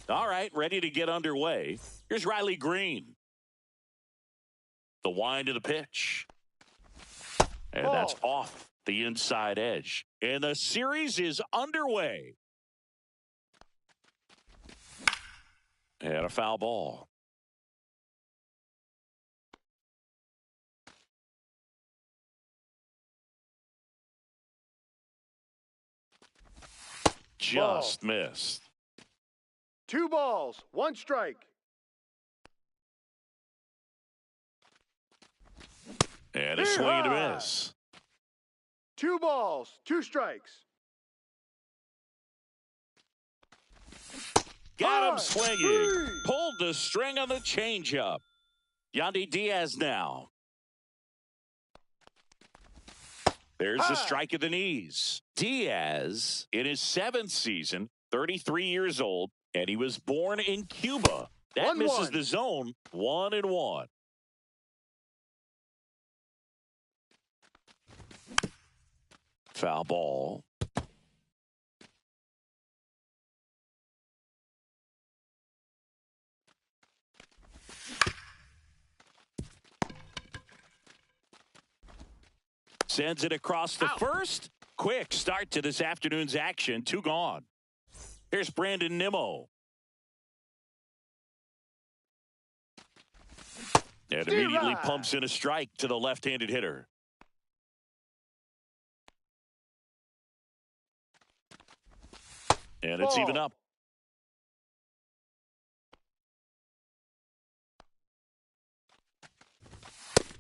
All right, ready to get underway. Here's Riley Green. The wind of the pitch. And that's off the inside edge. And the series is underway. And a foul ball. Just missed. 2 balls, 1 strike. And a swing and a miss. 2 balls, 2 strikes. Got him swinging. Pulled the string on the changeup. Yandy Diaz now. There's the strike of the knees. Diaz, in his 7th season, 33 years old, and he was born in Cuba. That misses the zone. 1-1. Foul ball. Sends it across the first. Quick start to this afternoon's action. 2 gone. Here's Brandon Nimmo. And immediately pumps in a strike to the left-handed hitter. And it's even up.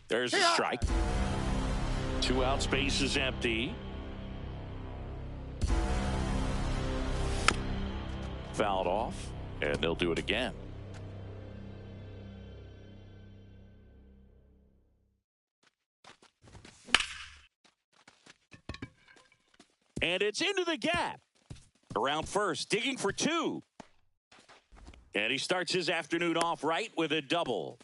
There's a strike. 2 out, space is empty. Fouled off, and they'll do it again. And it's into the gap. Around first, digging for 2. And he starts his afternoon off right with a double.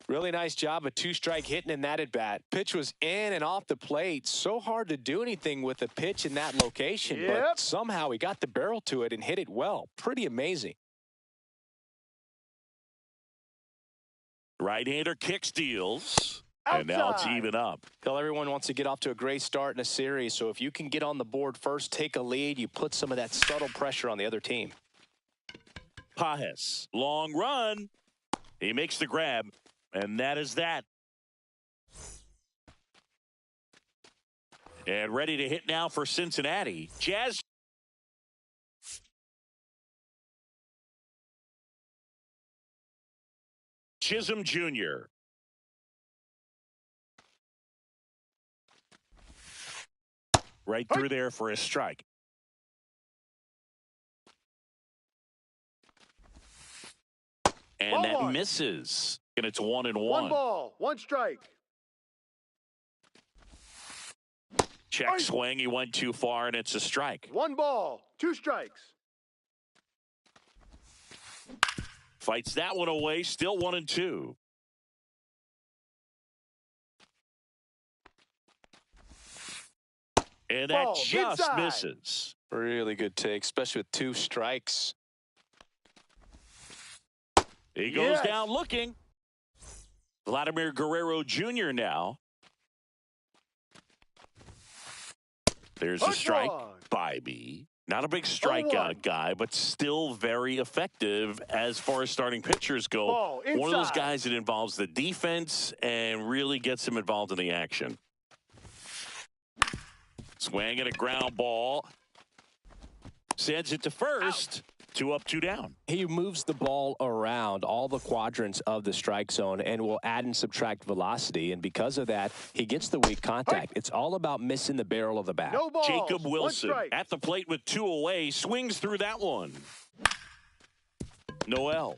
Really nice job of 2-strike hitting in that at-bat. Pitch was in and off the plate. So hard to do anything with a pitch in that location. But somehow he got the barrel to it and hit it well. Pretty amazing. Right-hander kick steals. And now it's even up. Well, everyone wants to get off to a great start in a series. So if you can get on the board first, take a lead, you put some of that subtle pressure on the other team. Pages. Long run. He makes the grab. And that is that. And ready to hit now for Cincinnati. Jazz. Chisholm Jr. Right through there for a strike. And that misses. And it's 1-1. 1 ball, 1 strike. Check swing. He went too far, and it's a strike. 1 ball, 2 strikes. Fights that one away. Still 1-2. And that just misses. Really good take, especially with 2 strikes. He goes down looking. Vladimir Guerrero Jr. now. There's a strike. Bybee. Not a big strikeout guy, but still very effective as far as starting pitchers go. One of those guys that involves the defense and really gets him involved in the action. Swinging a ground ball. Sends it to first. 2 up, 2 down. He moves the ball around all the quadrants of the strike zone and will add and subtract velocity. And because of that, he gets the weak contact. It's all about missing the barrel of the bat. No balls. Jacob Wilson 1 strike. at the plate with 2 away. Swings through that one. Noel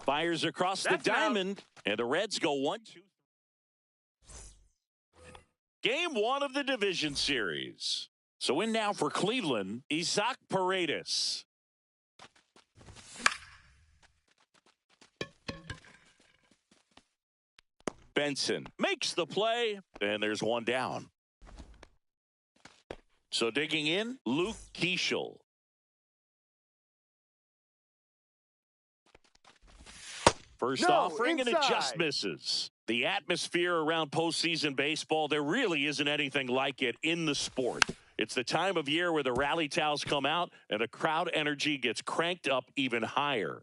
fires across the diamond. And the Reds go 1-2. Game 1 of the division series. So in now for Cleveland, Isaac Paredes. Benson makes the play, and there's 1 down. So digging in, Luke Keeschel. First offering, and it just misses. The atmosphere around postseason baseball, there really isn't anything like it in the sport. It's the time of year where the rally towels come out and the crowd energy gets cranked up even higher.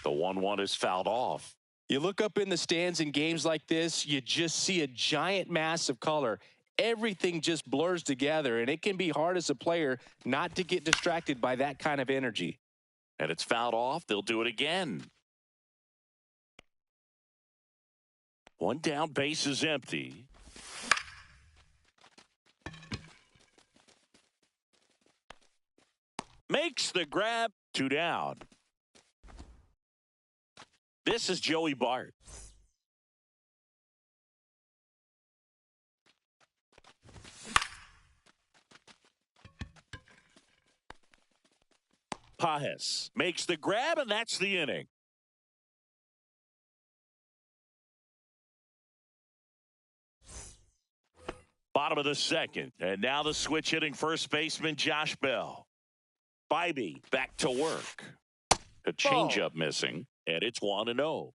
The 1-1 is fouled off. You look up in the stands in games like this, you just see a giant mass of color. Everything just blurs together, and it can be hard as a player not to get distracted by that kind of energy. And it's fouled off. They'll do it again. 1 down, base is empty. Makes the grab, 2 down. This is Joey Bart. Pages makes the grab, and that's the inning. Bottom of the second, and now the switch hitting first baseman Josh Bell. Bibee back to work. A changeup missing, and it's 1-0.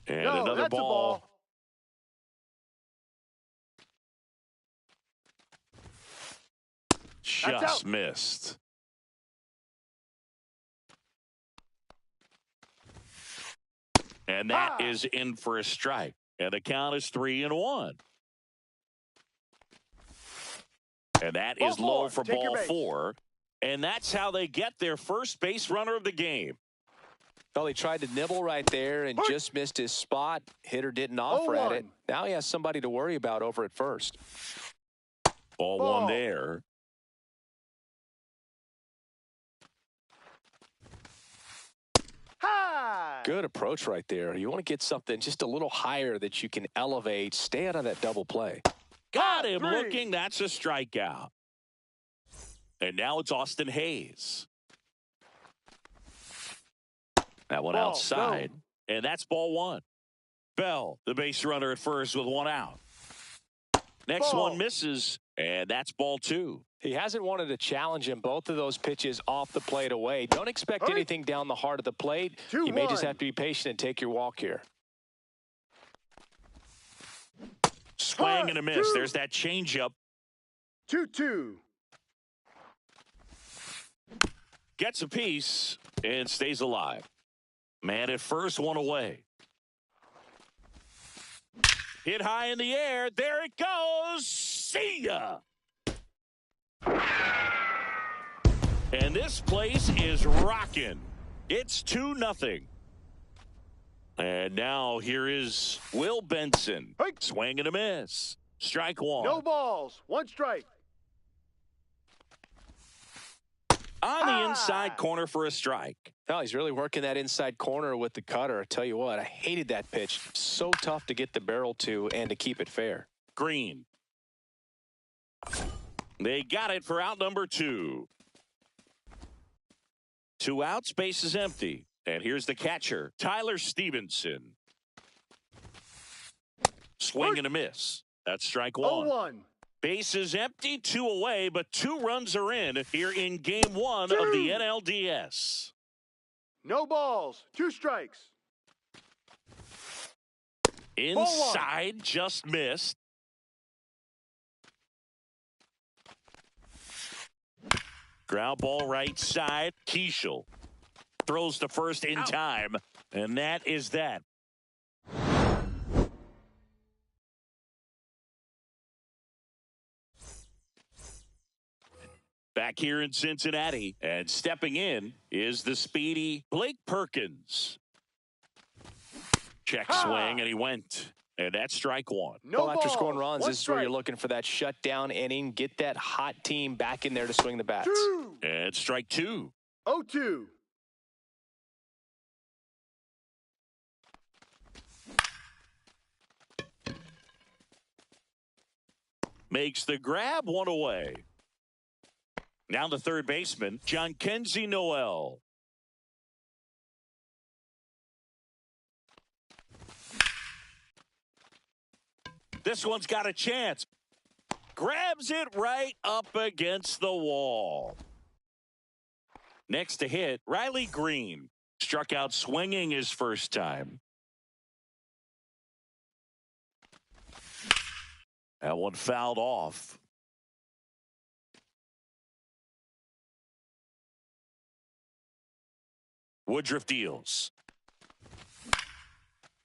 And another ball. Just missed. And that is in for a strike. And the count is 3-1. And that is low for ball 4. And that's how they get their first base runner of the game. Well, he tried to nibble right there and just missed his spot. Hitter didn't offer at it. Now he has somebody to worry about over at first. Ball 1 there. Good approach right there. You want to get something just a little higher that you can elevate. Stay out of that double play. Got him looking. That's a strikeout. And now it's Austin Hayes. That one outside. No. And that's ball 1. Bell, the base runner at first with 1 out. Next one misses, and that's ball 2. He hasn't wanted to challenge him. Both of those pitches off the plate away. Don't expect anything down the heart of the plate. You may just have to be patient and take your walk here. Swing and a miss. There's that changeup. 2-2. Gets a piece and stays alive. Man at first, 1 away. Hit high in the air. There it goes. See ya. And this place is rocking. It's 2-0. And now here is Will Benson. Swing and a miss. Strike 1. No balls. 1 strike. On the inside corner for a strike. Oh, he's really working that inside corner with the cutter. I tell you what, I hated that pitch. So tough to get the barrel to and to keep it fair. Green. They got it for out number 2. 2 outs, base is empty. And here's the catcher, Tyler Stevenson. Swing and a miss. That's strike 1. 0-1. Base is empty, 2 away, but 2 runs are in here in game 1 of the NLDS. No balls. 2 strikes. Inside, just missed. Ground ball right side, Keeschel. Throws to first in time, and that is that. Back here in Cincinnati, and stepping in is the speedy Blake Perkins. Check swing, and he went. And that's strike one. No well, after balls, scoring runs, this is where strike. you're looking for that shutdown inning. Get that hot team back in there to swing the bats. 2. And strike two. 0-2. Makes the grab, one away. Now the third baseman, Jhonkensy Noel. This one's got a chance. Grabs it right up against the wall. Next to hit, Riley Green. Struck out swinging his first time. That one fouled off. Woodruff deals.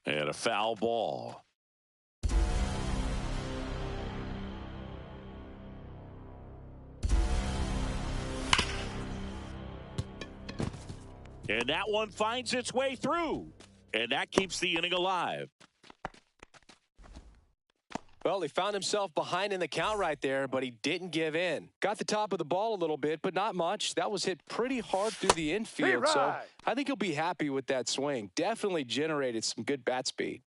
And a foul ball. And that one finds its way through. And that keeps the inning alive. Well, he found himself behind in the count right there, but he didn't give in. Got the top of the ball a little bit, but not much. That was hit pretty hard through the infield, Hey, so right. I think he'll be happy with that swing. Definitely generated some good bat speed.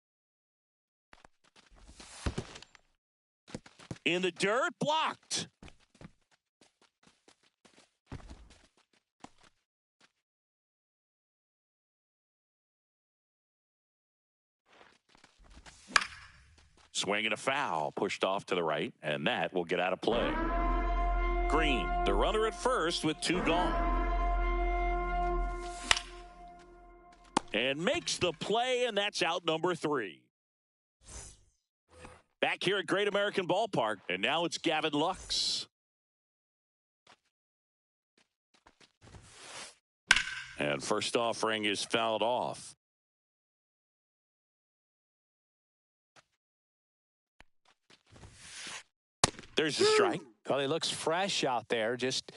In the dirt, blocked. Swing and a foul, pushed off to the right, and that will get out of play. Green, the runner at first with two gone. And makes the play, and that's out number 3. Back here at Great American Ballpark, and now it's Gavin Lux. And first offering is fouled off. There's the strike. Well, he looks fresh out there. Just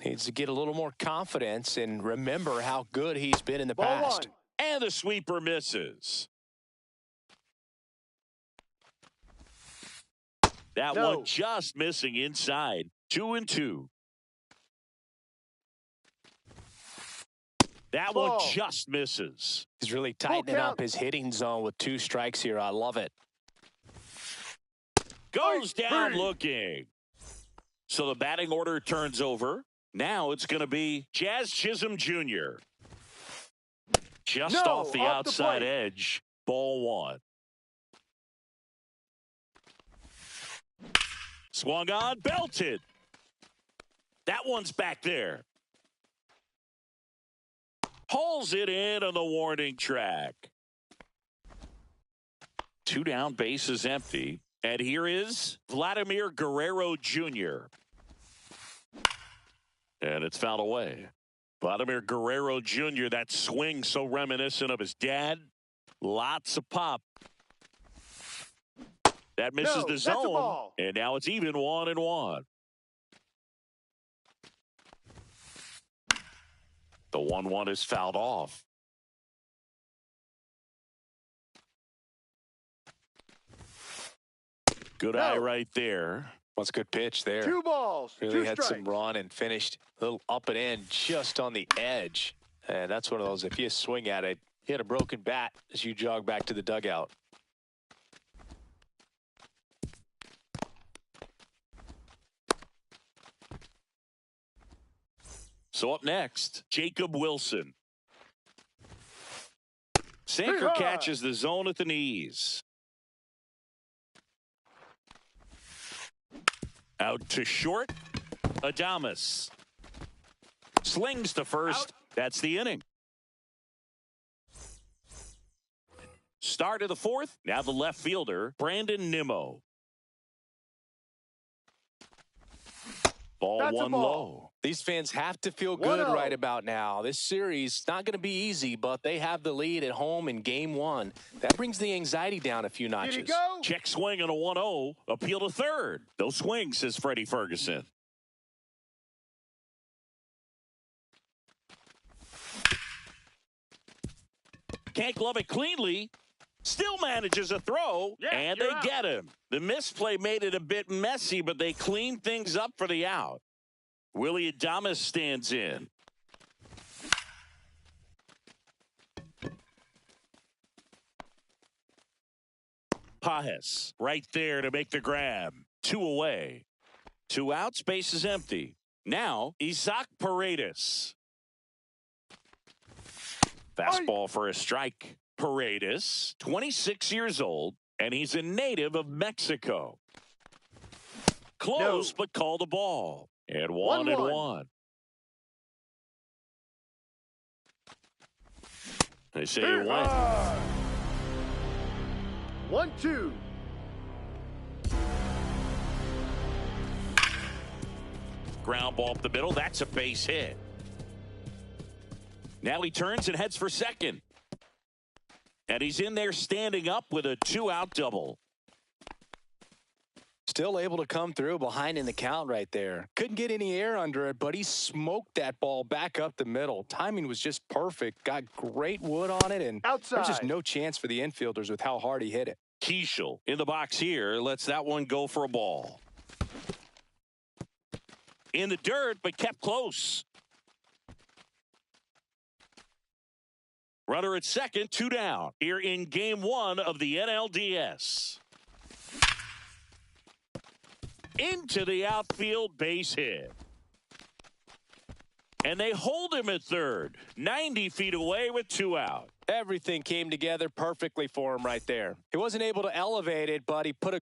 needs to get a little more confidence and remember how good he's been in the Ball past. 1. And the sweeper misses. That No. one just missing inside. 2-2. That Ball. one just misses. He's really tightening count. up his hitting zone with 2 strikes here. I love it. Goes down Hey. looking. So the batting order turns over. Now it's going to be Jazz Chisholm Jr. Just No, off the off the outside plate. edge. Ball 1. Swung on, belted. That one's back there. Hauls it in on the warning track. 2 down, bases empty. And here is Vladimir Guerrero Jr. And it's fouled away. Vladimir Guerrero Jr., that swing so reminiscent of his dad. Lots of pop. That misses No, the that's a zone. ball. And now it's even 1-1. The 1-1 is fouled off. Good eye right there. What's a good pitch there. 2 balls, Really 2 had strikes. some run and finished a little up and in just on the edge. And that's one of those, if you swing at it, you hit a broken bat as you jog back to the dugout. So up next, Jacob Wilson. Sinker Hey-ha! catches the zone at the knees. Out to short. Adames. Slings to first. That's the inning. Start of the 4th. Now the left fielder, Brandon Nimmo. Ball That's a 1 ball. low. These fans have to feel good 1-0. right about now. This series not going to be easy, but they have the lead at home in game one. That brings the anxiety down a few notches. Did he go? Check swing on a 1-0. Appeal to third. No swing, says Freddie Ferguson. Can't glove it cleanly. Still manages a throw, and they get him. The misplay made it a bit messy, but they cleaned things up for the out. Willie Adames stands in. Pages right there to make the grab. 2 away. 2 out, space is empty. Now, Isaac Paredes. Fastball for a strike. Paredes, 26 years old, and he's a native of Mexico. Close, but called a ball. And 1-1. They say it went. 1-2. Ground ball up the middle. That's a base hit. Now he turns and heads for second. And he's in there standing up with a 2-out double. Still able to come through behind in the count right there. Couldn't get any air under it, but he smoked that ball back up the middle. Timing was just perfect. Got great wood on it, and Outside. there's just no chance for the infielders with how hard he hit it. Keishel in the box here. Lets that one go for a ball. In the dirt, but kept close. Runner at second, 2 down. Here in game one of the NLDS. Into the outfield, base hit. And they hold him at third. 90 feet away with 2 out. Everything came together perfectly for him right there. He wasn't able to elevate it, but he put a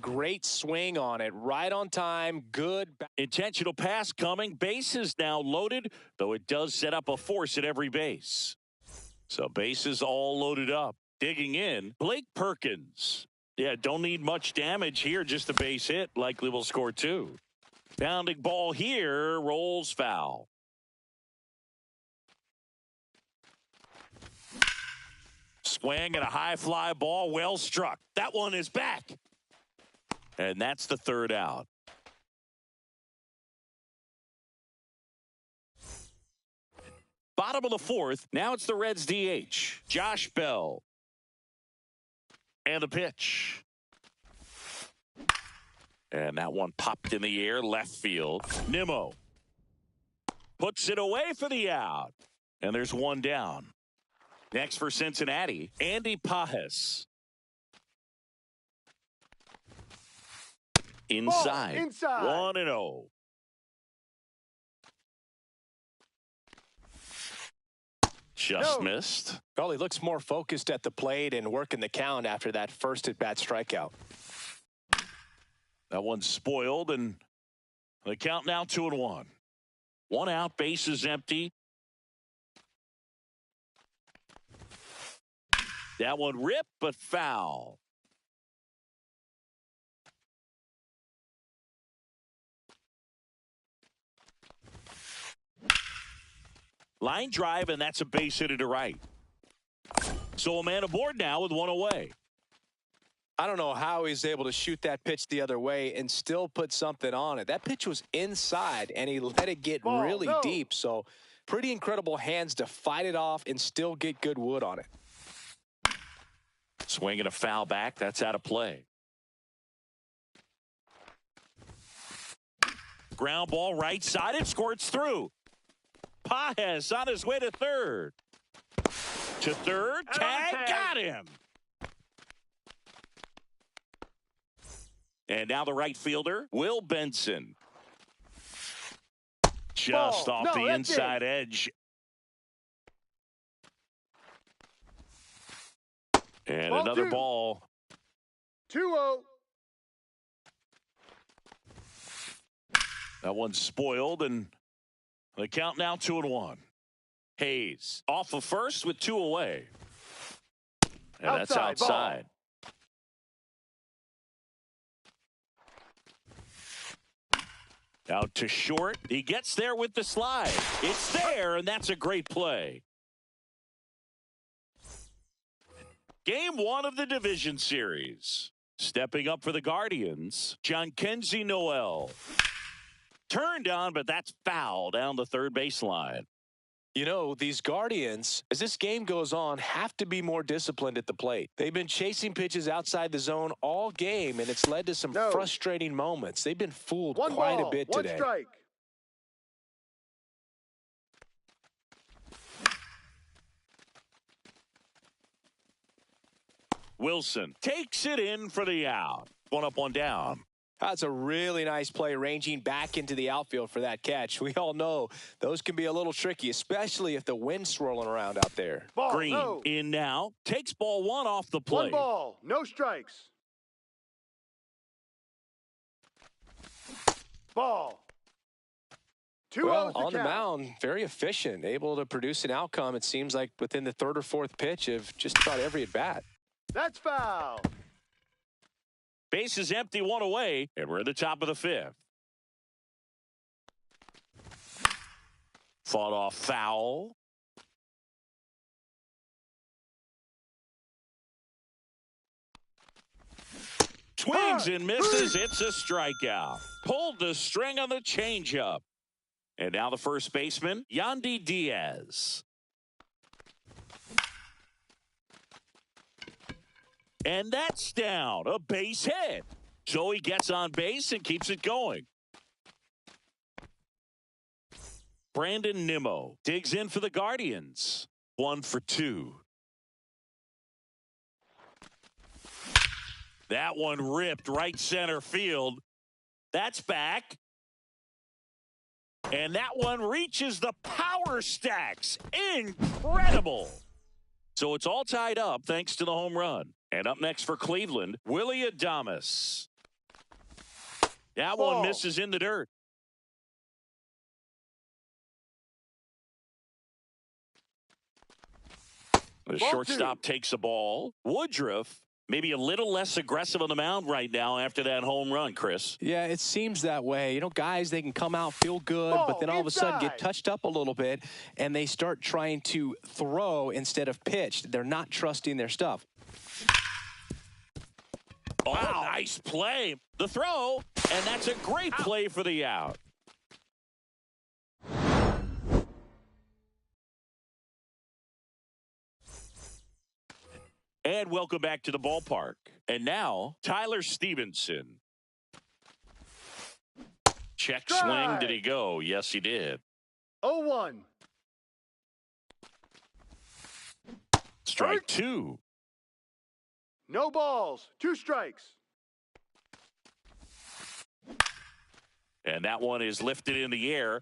great swing on it. Right on time. Good. Intentional pass coming. Bases now loaded, though it does set up a force at every base. So bases all loaded up. Digging in, Blake Perkins. Yeah, don't need much damage here. Just a base hit. Likely will score 2. Bounding ball here. Rolls foul. Swing and a high fly ball. Well struck. That one is back. And that's the 3rd out. Bottom of the 4th. Now it's the Reds DH. Josh Bell. And the pitch. And that one popped in the air. Left field. Nimmo. Puts it away for the out. And there's 1 down. Next for Cincinnati. Andy Pages. Inside. Ball inside. 1-0. Just missed. Well, he looks more focused at the plate and working the count after that first at-bat strikeout. That one's spoiled, and the count now 2-1. 1 out, bases empty. That one ripped, but foul. Line drive, and that's a base hit to right. So a man aboard now with 1 away. I don't know how he's able to shoot that pitch the other way and still put something on it. That pitch was inside, and he let it get really deep. So pretty incredible hands to fight it off and still get good wood on it. Swing and a foul back. That's out of play. Ground ball right side. It squirts through. Pages on his way to third. To third. Tag. Got him. And now the right fielder, Will Benson. Just off the inside edge. And Ball another 2. ball. 2-0. That one's spoiled, and the count now 2-1. Hayes off of first with 2 away. And that's Outside, outside. Out to short. He gets there with the slide. It's there, and that's a great play. Game 1 of the division series. Stepping up for the Guardians, Jhonkensy Noel. Turned on, but that's foul down the third baseline. You know, these Guardians, as this game goes on, have to be more disciplined at the plate. They've been chasing pitches outside the zone all game, and it's led to some frustrating moments. They've been fooled quite a bit today. 1 strike. Wilson takes it in for the out. 1 up, 1 down. That's a really nice play, ranging back into the outfield for that catch. We all know those can be a little tricky, especially if the wind's swirling around out there. Ball, Green no. in now. Takes ball 1 off the plate. 1 ball, no strikes. Ball. 2 Well, outs on the count. mound, very efficient, able to produce an outcome, it seems like, within the 3rd or 4th pitch of just about every at-bat. That's foul. Base is empty, 1 away, and we're at the top of the 5th. Fought off foul. Swings and misses. It's a strikeout. Pulled the string on the changeup. And now the first baseman, Yandy Diaz. And that's down. A base hit. So he gets on base and keeps it going. Brandon Nimmo digs in for the Guardians. 1 for 2. That one ripped right center field. That's back. And that one reaches the power stacks. Incredible. So it's all tied up thanks to the home run. And up next for Cleveland, Willy Adames. That one misses in the dirt. The shortstop takes the ball. Woodruff maybe a little less aggressive on the mound right now after that home run, Chris. Yeah, it seems that way. You know, guys, they can come out, feel good, but then all of a sudden get touched up a little bit, and they start trying to throw instead of pitch. They're not trusting their stuff. Oh, wow. Nice play. The throw, and that's a great play for the out. And welcome back to the ballpark. And now, Tyler Stevenson. Check swing. Did he go? Yes, he did. 0-1. Strike 2. No balls. 2 strikes. And that one is lifted in the air.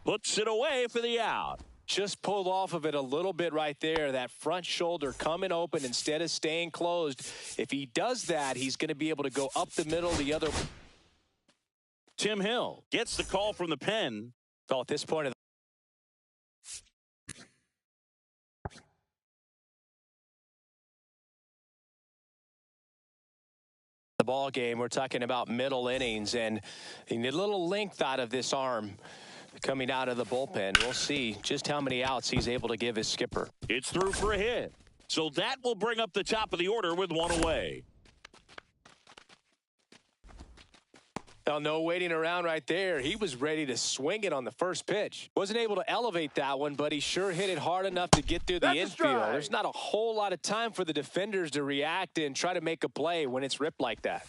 Puts it away for the out. Just pulled off of it a little bit right there. That front shoulder coming open instead of staying closed. If he does that, he's going to be able to go up the middle the other. Tim Hill gets the call from the pen. So at this point of the ball game, we're talking about middle innings, and you need a little length out of this arm coming out of the bullpen. We'll see just how many outs he's able to give his skipper. It's through for a hit. So that will bring up the top of the order with 1 away. Now, no waiting around right there. He was ready to swing it on the first pitch. Wasn't able to elevate that one, but he sure hit it hard enough to get through the infield. There's not a whole lot of time for the defenders to react and try to make a play when it's ripped like that.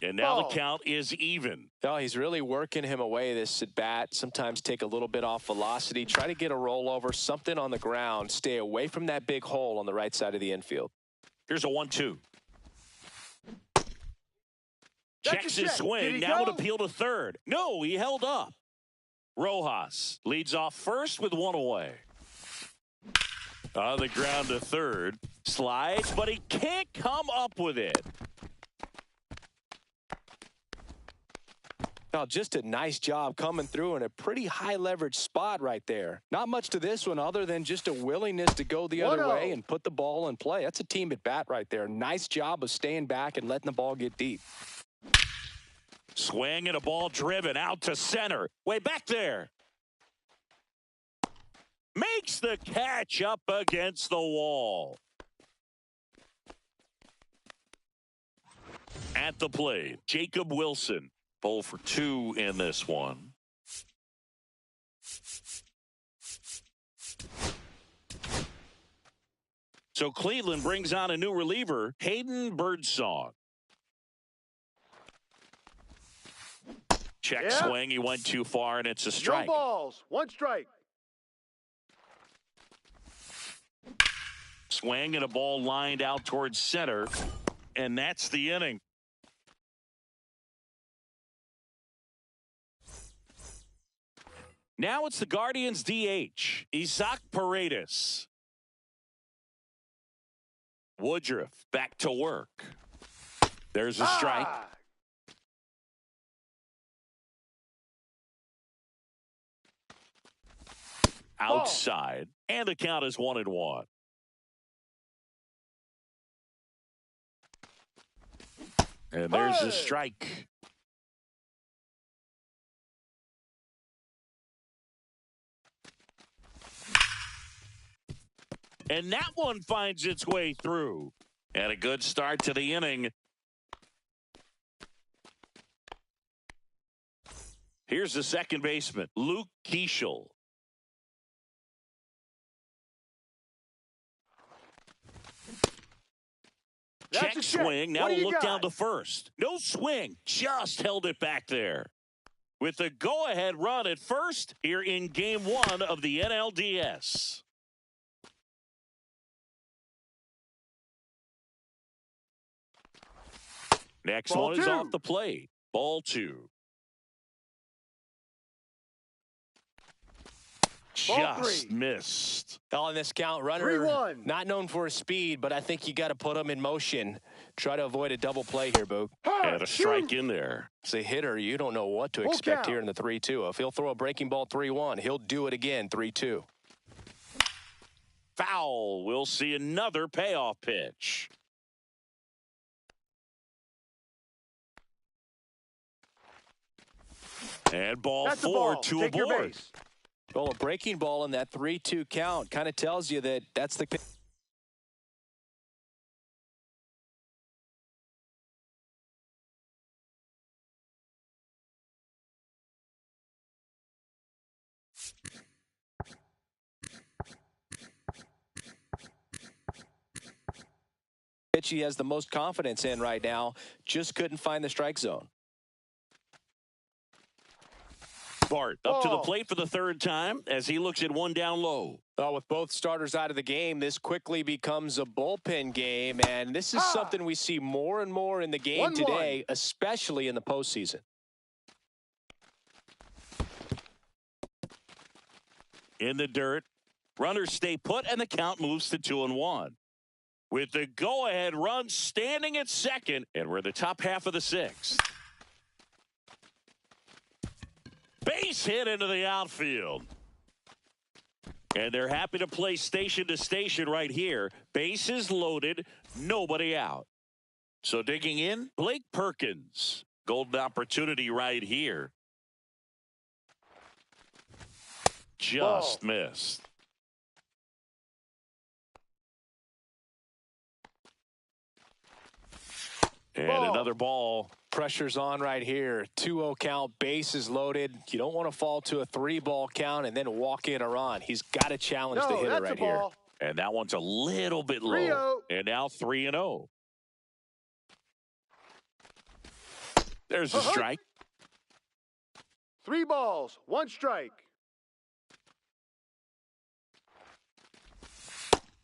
And now the count is even. Oh, he's really working him away this at bat. Sometimes take a little bit off velocity. Try to get a rollover, something on the ground. Stay away from that big hole on the right side of the infield. Here's a 1-2. Checks his swing. Now would appeal to third. No, he held up. Rojas leads off first with 1 away. On the ground to third. Slides, but he can't come up with it. Oh, just a nice job coming through in a pretty high leverage spot right there. Not much to this one other than just a willingness to go the other 1-0. way and put the ball in play. That's a team at bat right there. Nice job of staying back and letting the ball get deep. Swing and a ball driven out to center. Way back there. Makes the catch up against the wall. At the plate, Jacob Wilson. 0 for 2 in this one. So Cleveland brings on a new reliever, Hayden Birdsong. Check swing. He went too far, and it's a strike. No balls. 1 strike. Swing and a ball lined out towards center, and that's the inning. Now it's the Guardians DH, Isaac Paredes. Woodruff back to work. There's a strike. Outside, and the count is 1-1. And there's a strike. And that one finds its way through. And a good start to the inning. Here's the second baseman, Luke Keeschel. Check swing. Now we'll look down to first. No swing. Just held it back there. With the go-ahead run at first here in Game 1 of the NLDS. Next one is off the plate. Ball 2. Just missed. On this count, runner 3-1. Not known for his speed, but I think you got to put him in motion. Try to avoid a double play here, Boog. And a strike in there. As a hitter, you don't know what to expect here in the 3-2. If he'll throw a breaking ball 3-1, he'll do it again 3-2. Foul. We'll see another payoff pitch. And ball 4, 2 aboard. Well, a breaking ball in that 3-2 count kind of tells you that that's the. Pitch he has the most confidence in right now. Just couldn't find the strike zone. Bart up to the plate for the third time as he looks at one down low. With both starters out of the game, this quickly becomes a bullpen game, and this is something we see more and more in the game today, especially in the postseason. In the dirt, runners stay put, and the count moves to 2-1. With the go-ahead run standing at second, and we're in the top half of the 6th. Base hit into the outfield. And they're happy to play station to station right here. Bases loaded, nobody out. So digging in, Blake Perkins. Golden opportunity right here. Just missed. And another ball. Pressure's on right here. 2-0 count, bases loaded. You don't want to fall to a 3-ball count and then walk in a run. He's got to challenge the hitter right here. And that one's a little bit low. And now 3-0. There's a strike. 3 balls, 1 strike.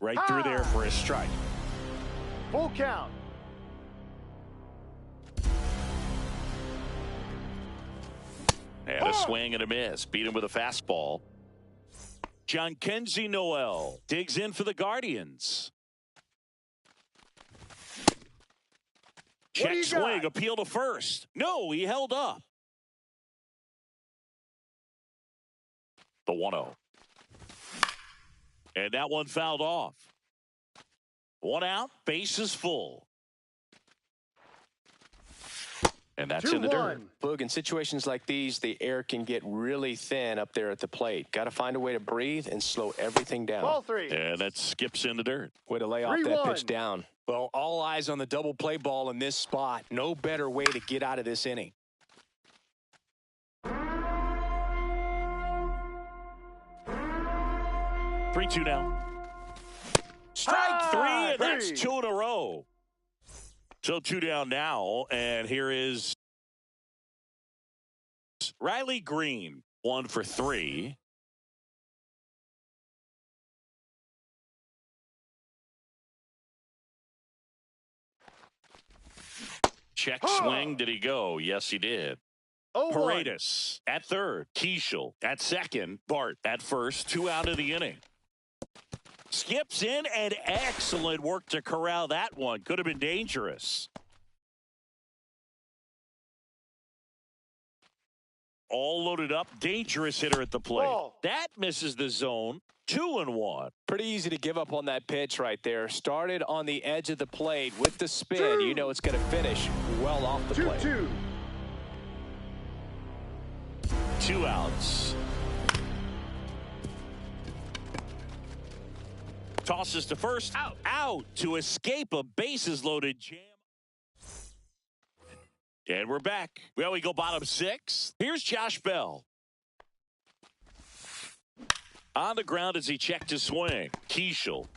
Right through there for a strike. Full count. And a swing and a miss. Beat him with a fastball. Jhonkensy Noel digs in for the Guardians. Check swing, appeal to first. No, he held up. The 1-0. And that one fouled off. One out, base is full. And that's in the dirt. Boog, in situations like these, the air can get really thin up there at the plate. Got to find a way to breathe and slow everything down. Ball 3. And that skips in the dirt. Way to lay off that pitch down. Well, all eyes on the double play ball in this spot. No better way to get out of this inning. 3-2 now. Strike 3, and that's 2 in a row. So 2 down now, and here is Riley Green, 1 for 3. Check swing. Did he go? Yes, he did. Paredes at third. Keishel at second. Bart at first. 2 out of the inning. Skips in, and excellent work to corral that one. Could have been dangerous. All loaded up. Dangerous hitter at the plate. That misses the zone. 2-1. Pretty easy to give up on that pitch right there. Started on the edge of the plate with the spin. You know it's going to finish well off the plate. 2 outs. Tosses to first. Out to escape a bases loaded jam. And we're back. Well, we go bottom 6. Here's Josh Bell. On the ground as he checked his swing. Keishel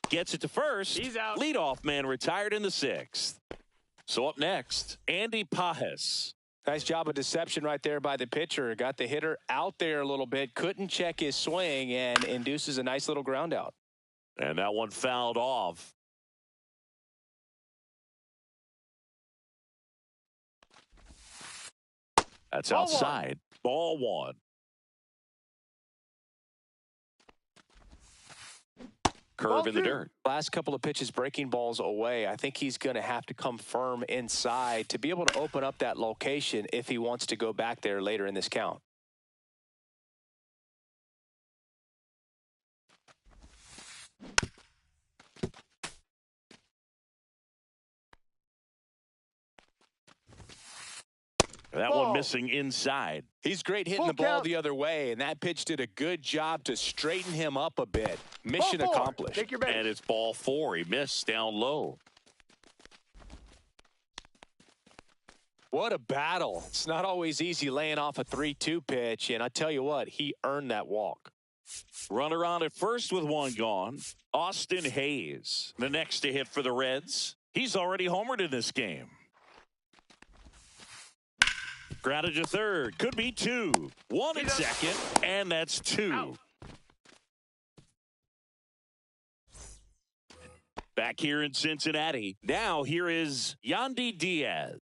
gets it to first. He's out. Leadoff man retired in the 6th. So up next, Andy Pages. Nice job of deception right there by the pitcher. Got the hitter out there a little bit. Couldn't check his swing and induces a nice little ground out. And that one fouled off. That's outside. Ball 1. Curve in the dirt. Last couple of pitches breaking balls away. I think he's going to have to come firm inside to be able to open up that location if he wants to go back there later in this count. That one missing inside. He's great hitting the ball the other way, and that pitch did a good job to straighten him up a bit. Mission accomplished. Take your base. And it's ball 4. He missed down low. What a battle. It's not always easy laying off a 3-2 pitch, and I tell you what, he earned that walk. Runner on at first with 1 gone. Austin Hayes, the next to hit for the Reds. He's already homered in this game. Grounded to third. Could be 2. 1 at second, and that's 2. Out. Back here in Cincinnati. Now here is Yandy Diaz.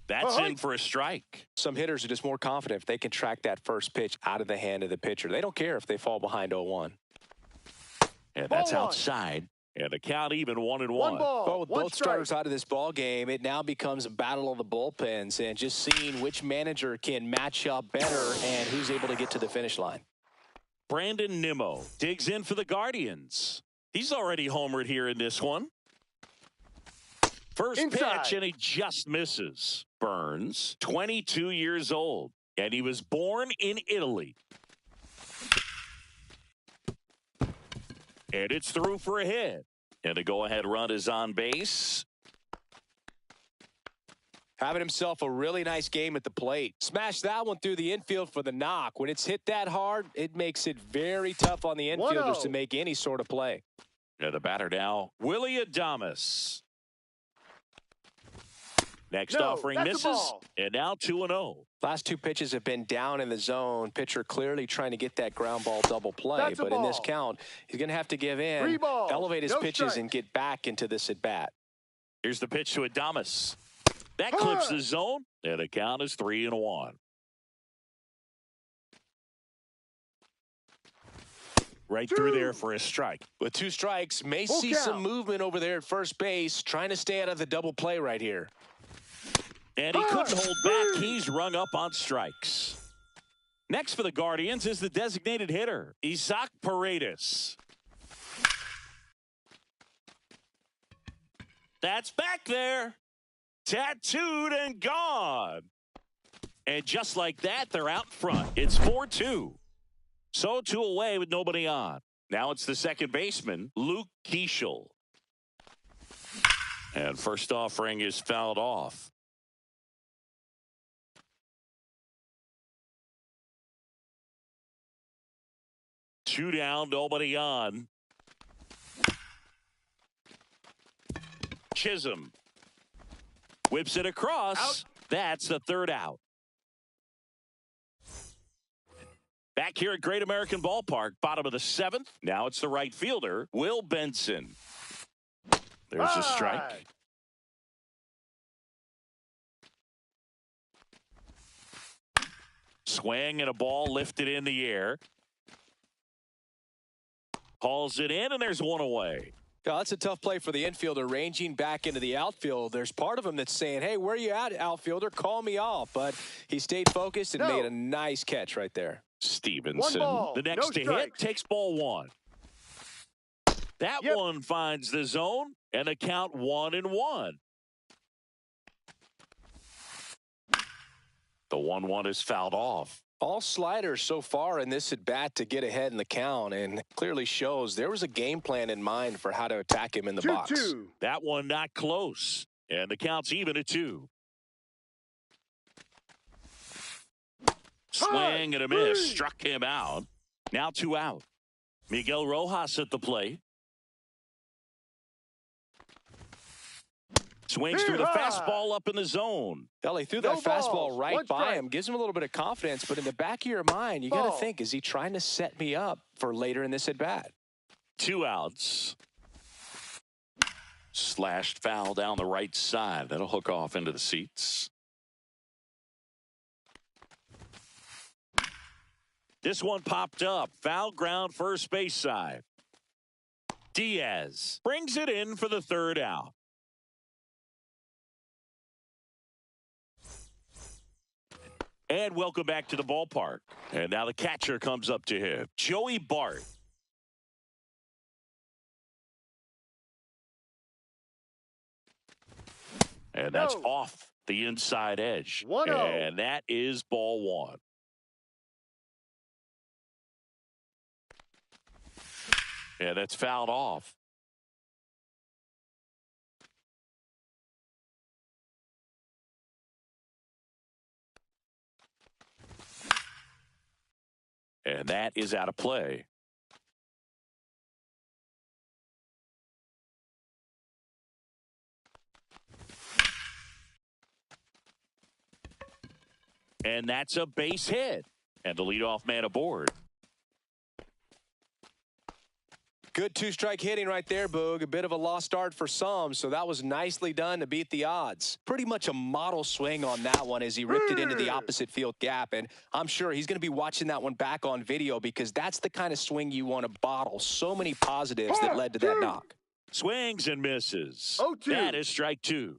That's in for a strike. Some hitters are just more confident if they can track that first pitch out of the hand of the pitcher. They don't care if they fall behind 0-1. And that's outside. And the count even 1-1. Ball, with both starters out of this ball game, it now becomes a battle of the bullpens and just seeing which manager can match up better and who's able to get to the finish line. Brandon Nimmo digs in for the Guardians. He's already homered here in this one. First pitch, and he just misses. Burns, 22 years old, and he was born in Italy. And it's through for a hit. And the go-ahead run is on base. Having himself a really nice game at the plate. Smashed that one through the infield for the knock. When it's hit that hard, it makes it very tough on the infielders to make any sort of play. And the batter now, Willy Adames. Next offering misses, and now 2-0. Last 2 pitches have been down in the zone. Pitcher clearly trying to get that ground ball double play. But in this count, he's going to have to give in, elevate his pitches, and get back into this at-bat. Here's the pitch to Adames. That clips the zone, and the count is 3-1. right through there for a strike. With 2 strikes, may Full see count. some movement over there at first base, trying to stay out of the double play right here. And he couldn't hold back. He's rung up on strikes. Next for the Guardians is the designated hitter, Isaac Paredes. That's back there. Tattooed and gone. And just like that, they're out front. It's 4-2. So 2 away with nobody on. Now it's the second baseman, Luke Keeschel. And first offering is fouled off. Two down, nobody on. Chisholm whips it across. Out. That's the third out. Back here at Great American Ballpark, bottom of the 7th. Now it's the right fielder, Will Benson. There's a strike. Swing and a ball lifted in the air. Hauls it in, and there's one away. Yeah, that's a tough play for the infielder, ranging back into the outfield. There's part of him that's saying, hey, where are you at, outfielder? Call me off. But he stayed focused and made a nice catch right there. Stevenson, ball, the next no to hit, strikes. takes ball 1. That one finds the zone, and the count 1-1. The 1-1 is fouled off. All sliders so far in this at-bat to get ahead in the count, and clearly shows there was a game plan in mind for how to attack him in the box. 2-2. That one not close, and the count's even at 2. Swing and a miss, struck him out. Now 2 out. Miguel Rojas at the plate. Swings through the fastball up in the zone. He threw No that fastball balls, right one by strike. him. Gives him a little bit of confidence, but in the back of your mind, you got to Ball. think, is he trying to set me up for later in this at-bat? 2 outs. Slashed foul down the right side. That'll hook off into the seats. This one popped up. Foul ground first base side. Diaz brings it in for the third out. And welcome back to the ballpark. And now the catcher comes up to him, Joey Bart. And that's off the inside edge. 1-0. And that is ball 1. And that's fouled off. And that is out of play. And that's a base hit. And the leadoff man aboard. Good 2-strike hitting right there, Boog. A bit of a lost start for some, so that was nicely done to beat the odds. Pretty much a model swing on that one as he ripped it into the opposite field gap, and I'm sure he's going to be watching that one back on video because that's the kind of swing you want to bottle. So many positives that led to that knock. Swings and misses. 0-2. That is strike 2.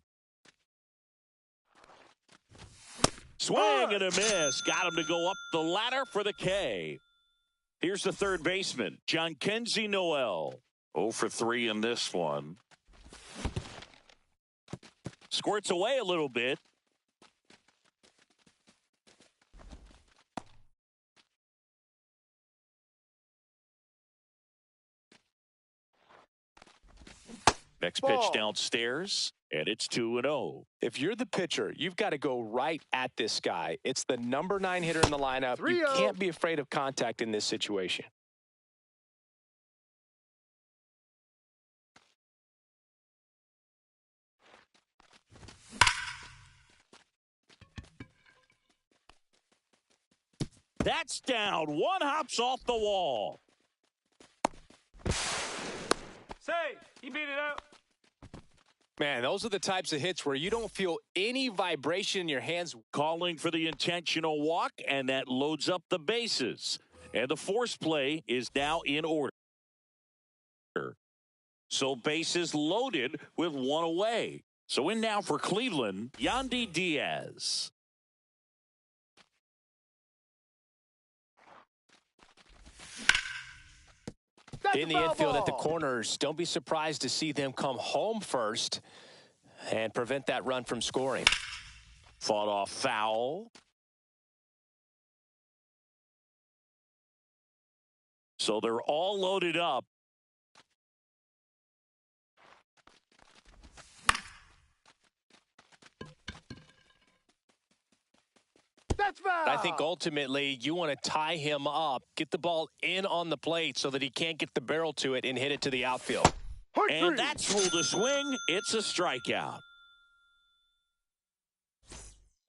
Swing and a miss. Got him to go up the ladder for the K. Here's the third baseman, Jhonkensy Noel. 0 for 3 in this one. Squirts away a little bit. Next pitch downstairs, and it's 2-0. If you're the pitcher, you've got to go right at this guy. It's the number 9 hitter in the lineup. You 3-0. can't be afraid of contact in this situation. That's down. One hops off the wall. Say, he beat it out. Man, those are the types of hits where you don't feel any vibration in your hands. Calling for the intentional walk, and that loads up the bases. And the force play is now in order. So bases loaded with one away. So in now for Cleveland, Yandy Diaz. In the infield at the corners, don't be surprised to see them come home first and prevent that run from scoring. Fought off foul. So they're all loaded up. That's foul. I think ultimately you want to tie him up, get the ball in on the plate so that he can't get the barrel to it and hit it to the outfield. And that's ruled a swing. It's a strikeout.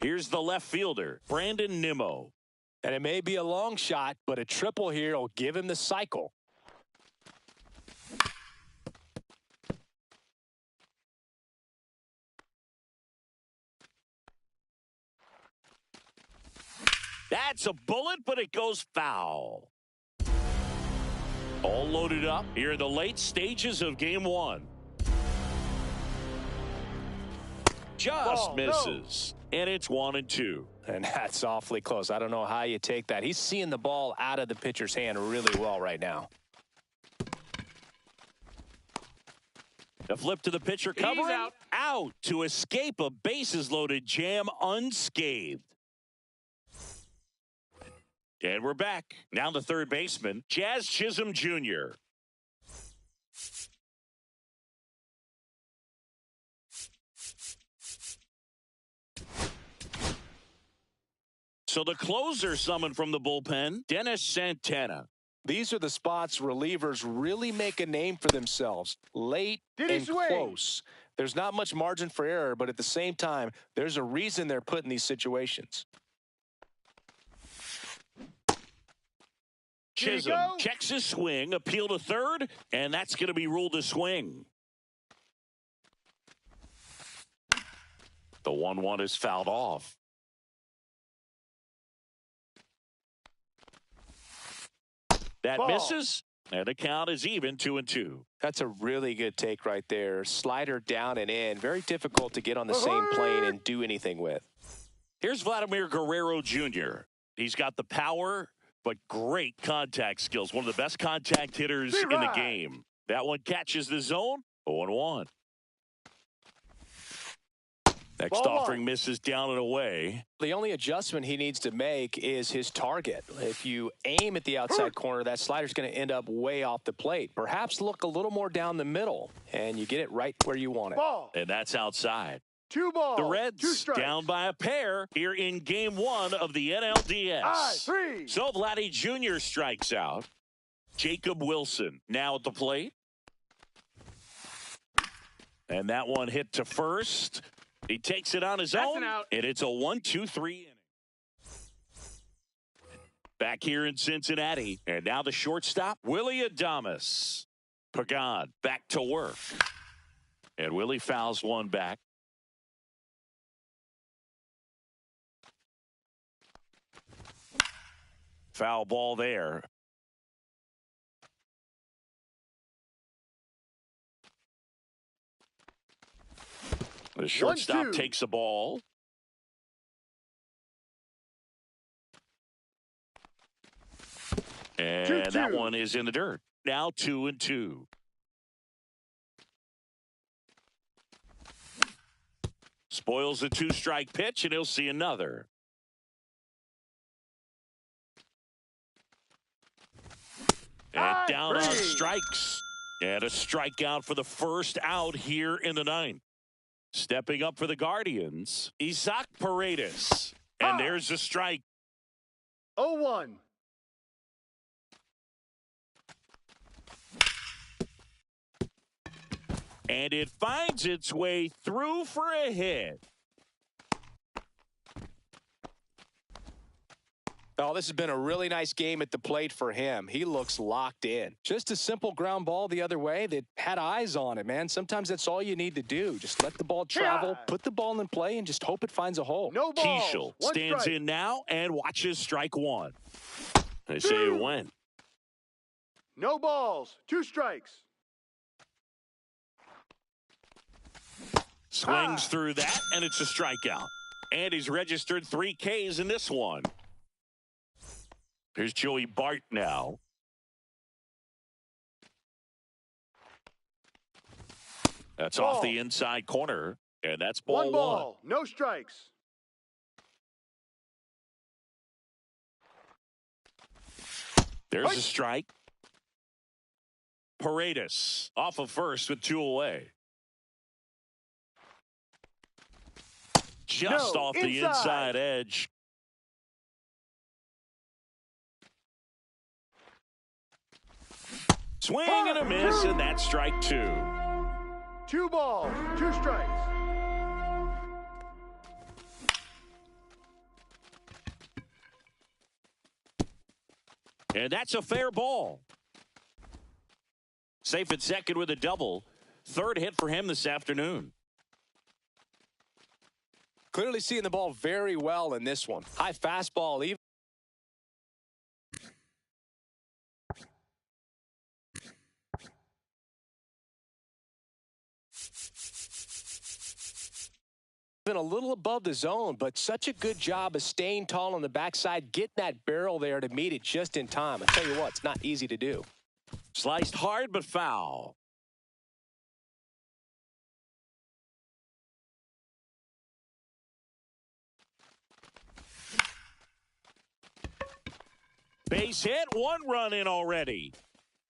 Here's the left fielder, Brandon Nimmo. And it may be a long shot, but a triple here will give him the cycle. That's a bullet, but it goes foul. All loaded up here in the late stages of game one. Just misses. No. And it's 1-2. And that's awfully close. I don't know how you take that. He's seeing the ball out of the pitcher's hand really well right now. A flip to the pitcher, covering out to escape a bases-loaded jam unscathed. And we're back. Now the third baseman, Jazz Chisholm Jr. So the closer summoned from the bullpen, Dennis Santana. These are the spots relievers really make a name for themselves. Late and close. There's not much margin for error, but at the same time, there's a reason they're put in these situations. Chisholm checks his swing, appeal to third, and that's going to be ruled a swing. The 1-1 is fouled off. That misses, and the count is even 2-2. That's a really good take right there. Slider down and in. Very difficult to get on the same plane and do anything with. Here's Vladimir Guerrero Jr. He's got the power, but great contact skills. One of the best contact hitters in the game. That one catches the zone. 0-1. Next offering misses down and away. The only adjustment he needs to make is his target. If you aim at the outside corner, that slider's going to end up way off the plate. Perhaps look a little more down the middle, and you get it right where you want it. And that's outside. 2 balls. The Reds down by a pair here in game one of the NLDS. So Vladdy Jr. strikes out. Jacob Wilson now at the plate. And that one hit to first. He takes it on his own, and it's a 1-2-3 inning. Back here in Cincinnati, and now the shortstop, Willy Adames. Pagan back to work. And Willie fouls one back. Foul ball there. The shortstop takes the ball. And that one is in the dirt. Now 2-2. Spoils the 2-strike pitch, and he'll see another. And down on strikes. And a strikeout for the first out here in the ninth. Stepping up for the Guardians, Isaac Paredes. And there's a strike. 0-1. And it finds its way through for a hit. Oh, this has been a really nice game at the plate for him. He looks locked in. Just a simple ground ball the other way that had eyes on it, man. Sometimes that's all you need to do. Just let the ball travel, put the ball in play, and just hope it finds a hole. No balls. Keishel stands in now and watches strike one. They say it went. No balls. 2 strikes. Swings through that, and it's a strikeout. And he's registered 3 Ks in this one. Here's Joey Bart now. That's off the inside corner, and that's ball 1 ball. No strikes. There's a strike. Paredes off of first with 2 away. Just off the inside edge. Swing and a miss, and that's strike 2. 2 balls. 2 strikes. And that's a fair ball. Safe at second with a double. 3rd hit for him this afternoon. Clearly seeing the ball very well in this one. High fastball, even. Been a little above the zone, but such a good job of staying tall on the backside, getting that barrel there to meet it just in time. I tell you what, it's not easy to do. Sliced hard but foul. Base hit, 1 run in already.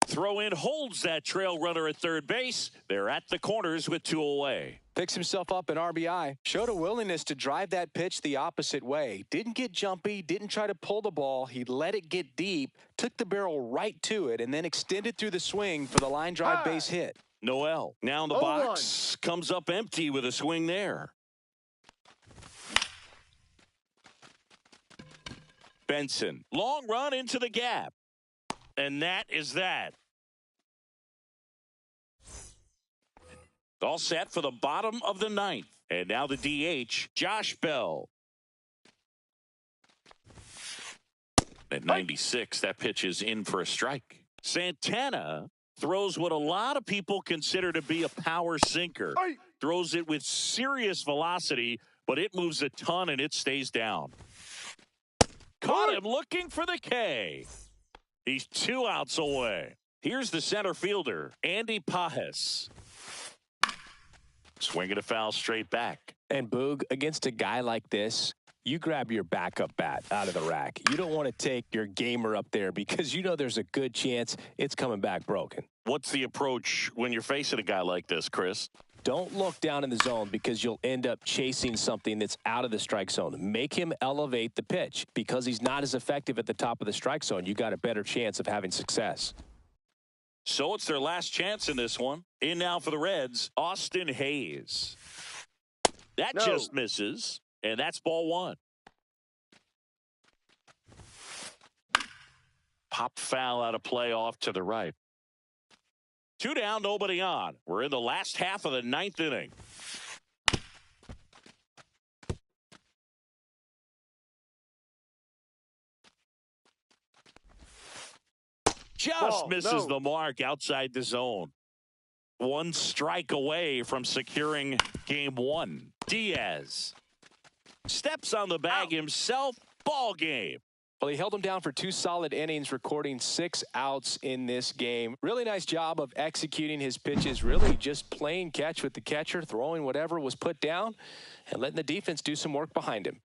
Throw in holds that trail runner at third base. They're at the corners with 2 away. Picks himself up an RBI. Showed a willingness to drive that pitch the opposite way. Didn't get jumpy, didn't try to pull the ball. He let it get deep, took the barrel right to it, and then extended through the swing for the line drive base hit. Noel now in the box. Comes up empty with a swing there. Benson. Long run into the gap. And that is that. All set for the bottom of the 9th. And now the DH, Josh Bell. At 96, that pitch is in for a strike. Santana throws what a lot of people consider to be a power sinker. Throws it with serious velocity, but it moves a ton and it stays down. Caught him looking for the K. He's 2 outs away. Here's the center fielder, Andy Pages. Swinging a foul straight back. And Boog, against a guy like this, you grab your backup bat out of the rack. You don't want to take your gamer up there because you know there's a good chance it's coming back broken. What's the approach when you're facing a guy like this, Chris? Don't look down in the zone because you'll end up chasing something that's out of the strike zone. Make him elevate the pitch. Because he's not as effective at the top of the strike zone, you got a better chance of having success. So it's their last chance in this one. In now for the Reds, Austin Hayes. That just misses, and that's ball 1. Pop foul out of play off to the right. 2 down, nobody on. We're in the last half of the 9th inning. Just misses the mark outside the zone. 1 strike away from securing game 1. Diaz steps on the bag himself. Ball game. Well, he held him down for 2 solid innings, recording 6 outs in this game. Really nice job of executing his pitches, really just playing catch with the catcher, throwing whatever was put down, and letting the defense do some work behind him.